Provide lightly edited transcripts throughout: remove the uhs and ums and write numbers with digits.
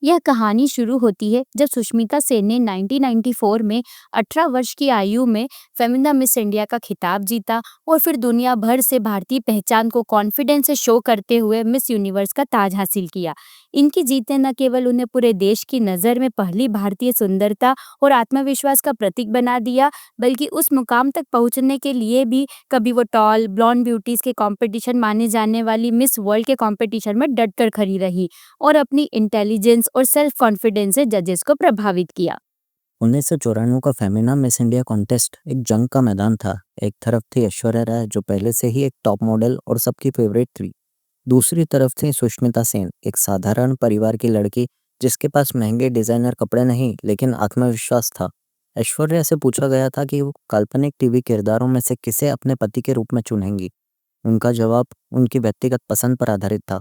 यह कहानी शुरू होती है जब सुष्मिता सेन ने 1994 में 18 वर्ष की आयु में फेमिना मिस इंडिया का खिताब जीता और फिर दुनिया भर से भारतीय पहचान को कॉन्फिडेंस से शो करते हुए मिस यूनिवर्स का ताज हासिल किया। इनकी जीत ने न केवल उन्हें पूरे देश की नज़र में पहली भारतीय सुंदरता और आत्मविश्वास का प्रतीक बना दिया, बल्कि उस मुकाम तक पहुंचने के लिए भी कभी वो टॉल ब्लॉन्ड ब्यूटीज के कंपटीशन माने जाने वाली मिस वर्ल्ड के कंपटीशन में डटकर खड़ी रही और अपनी इंटेलिजेंस और सेल्फ कॉन्फिडेंस से जजेस को प्रभावित किया। 1994 का फेमिना मिस इंडिया कॉन्टेस्ट एक जंग का मैदान था। एक तरफ थी ऐश्वर्या राय, जो पहले से ही एक टॉप मॉडल और सबकी फेवरेट थी। दूसरी तरफ थी सुष्मिता सेन, एक साधारण परिवार की लड़की जिसके पास महंगे डिजाइनर कपड़े नहीं लेकिन आत्मविश्वास था। ऐश्वर्या से पूछा गया था कि वो काल्पनिक टीवी किरदारों में से किसे अपने पति के रूप में चुनेंगी। उनका जवाब उनकी व्यक्तिगत पसंद पर आधारित था।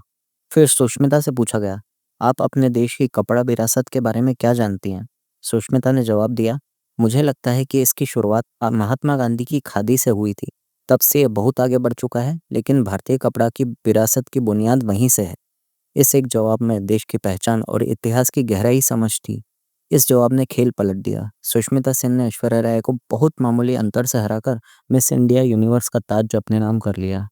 फिर सुष्मिता से पूछा गया, आप अपने देश की कपड़ा विरासत के बारे में क्या जानती हैं? सुष्मिता ने जवाब दिया, मुझे लगता है कि इसकी शुरुआत महात्मा गांधी की खादी से हुई थी। तब से ये बहुत आगे बढ़ चुका है, लेकिन भारतीय कपड़ा की विरासत की बुनियाद वहीं से है। इस एक जवाब में देश की पहचान और इतिहास की गहराई समझ थी। इस जवाब ने खेल पलट दिया। सुष्मिता सेन ने ऐश्वर्या राय को बहुत मामूली अंतर से हराकर मिस इंडिया यूनिवर्स का ताज अपने नाम कर लिया।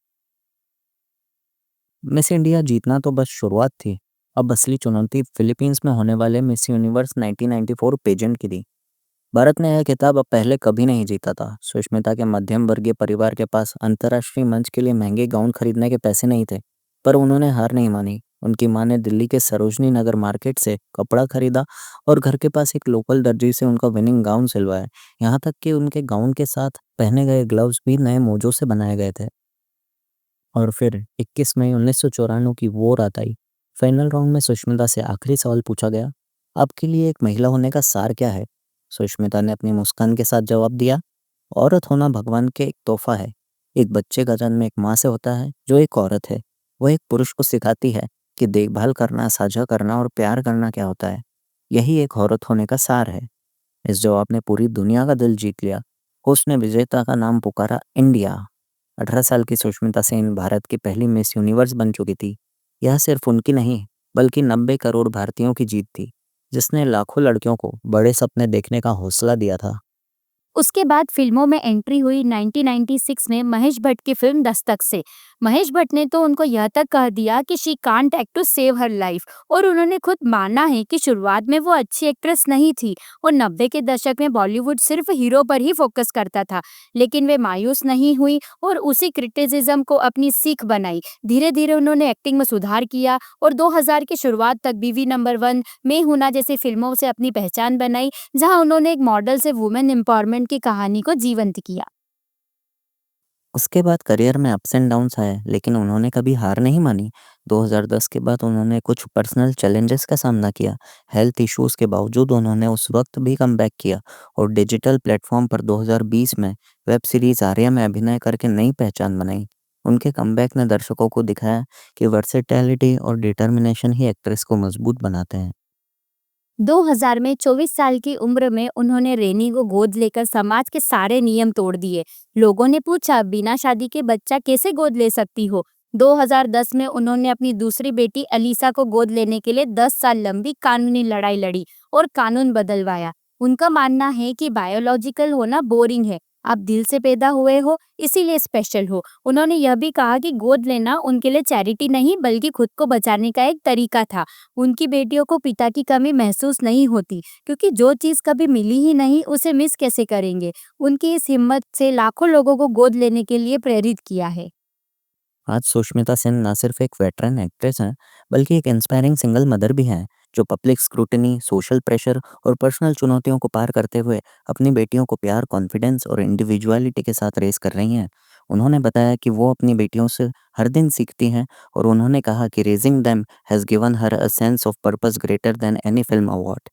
मिस इंडिया जीतना तो बस शुरुआत थी। अब असली चुनौती फिलीपींस में होने वाले मिस यूनिवर्स 1994 पेजेंट की थी। भारत ने यह खिताब अब पहले कभी नहीं जीता था। सुष्मिता के मध्यम वर्गीय परिवार के पास अंतर्राष्ट्रीय मंच के लिए महंगे गाउन खरीदने के पैसे नहीं थे, पर उन्होंने हार नहीं मानी। उनकी मां ने दिल्ली के सरोजनी नगर मार्केट से कपड़ा खरीदा और घर के पास एक लोकल दर्जी से उनका विनिंग गाउन सिलवाया। यहाँ तक कि उनके गाउन के साथ पहने गए ग्लव्स भी नए मोजों से बनाए गए थे। और फिर 21 मई 1994 की वो रात आई। फाइनल राउंड में सुष्मिता से आखिरी सवाल पूछा गया, आपके लिए एक महिला होने का सार क्या है? सुष्मिता ने अपनी मुस्कान के साथ जवाब दिया, औरत होना भगवान के एक तोहफा है। एक बच्चे का जन्म एक माँ से होता है जो एक औरत है। वह एक पुरुष को सिखाती है कि देखभाल करना, साझा करना और प्यार करना क्या होता है। यही एक औरत होने का सार है। इस जवाब ने पूरी दुनिया का दिल जीत लिया। होस्ट ने विजेता का नाम पुकारा, इंडिया। 18 साल की सुष्मिता सेन भारत की पहली मिस यूनिवर्स बन चुकी थी। यह सिर्फ उनकी नहीं, बल्कि 90 करोड़ भारतीयों की जीत थी, जिसने लाखों लड़कियों को बड़े सपने देखने का हौसला दिया था। उसके बाद फिल्मों में एंट्री हुई 1996 में महेश भट्ट की फिल्म दस्तक से। महेश भट्ट ने तो उनको यह तक कह दिया कि she can't act to save her life, और उन्होंने खुद माना है कि शुरुआत में वो अच्छी एक्ट्रेस नहीं थी और 90 के दशक में बॉलीवुड सिर्फ हीरो पर ही फोकस करता था। लेकिन वे मायूस नहीं हुई और उसी क्रिटिसिज्म को अपनी सीख बनाई। धीरे धीरे उन्होंने एक्टिंग में सुधार किया और 2000 की शुरुआत तक बीवी नंबर 1, मैं हूं ना जैसी फिल्मों से अपनी पहचान बनाई, जहां उन्होंने एक मॉडल से वुमेन एम्पावरमेंट की कहानी को जीवंत किया। उसके बाद करियर में अप्स एंड डाउन्स आए, लेकिन उन्होंने कभी हार नहीं मानी। 2010 के बाद उन्होंने कुछ पर्सनल चैलेंजेस का सामना किया। हेल्थ इश्यूज के बावजूद उन्होंने उस वक्त भी कमबैक किया और डिजिटल प्लेटफॉर्म पर 2020 में वेब सीरीज आर्या में अभिनय करके नई पहचान बनाई। उनके कमबैक ने दर्शकों को दिखाया कि वर्सेटैलिटी और डिटर्मिनेशन ही एक्ट्रेस को मजबूत बनाते हैं। 2000 में 24 साल की उम्र में उन्होंने रेनी को गोद लेकर समाज के सारे नियम तोड़ दिए। लोगों ने पूछा, बिना शादी के बच्चा कैसे गोद ले सकती हो? 2010 में उन्होंने अपनी दूसरी बेटी अलीसा को गोद लेने के लिए 10 साल लंबी कानूनी लड़ाई लड़ी और कानून बदलवाया। उनका मानना है कि बायोलॉजिकल होना बोरिंग है, आप दिल से पैदा हुए हो, इसीलिए स्पेशल हो। उन्होंने यह भी कहा कि गोद लेना उनके लिए चैरिटी नहीं, बल्कि खुद को बचाने का एक तरीका था। उनकी बेटियों को पिता की कमी महसूस नहीं होती, क्योंकि जो चीज़ कभी मिली ही नहीं उसे मिस कैसे करेंगे। उनकी इस हिम्मत से लाखों लोगों को गोद लेने के लिए प्रेरित किया है। आज सुष्मिता सेन न सिर्फ एक वेटरन एक्ट्रेस हैं, बल्कि एक इंस्पायरिंग सिंगल मदर भी हैं, जो पब्लिक स्क्रूटनी, सोशल प्रेशर और पर्सनल चुनौतियों को पार करते हुए अपनी बेटियों को प्यार, कॉन्फिडेंस और इंडिविजुअलिटी के साथ रेस कर रही हैं। उन्होंने बताया कि वो अपनी बेटियों से हर दिन सीखती हैं और उन्होंने कहा कि raising them has given her a sense of purpose greater than any film award.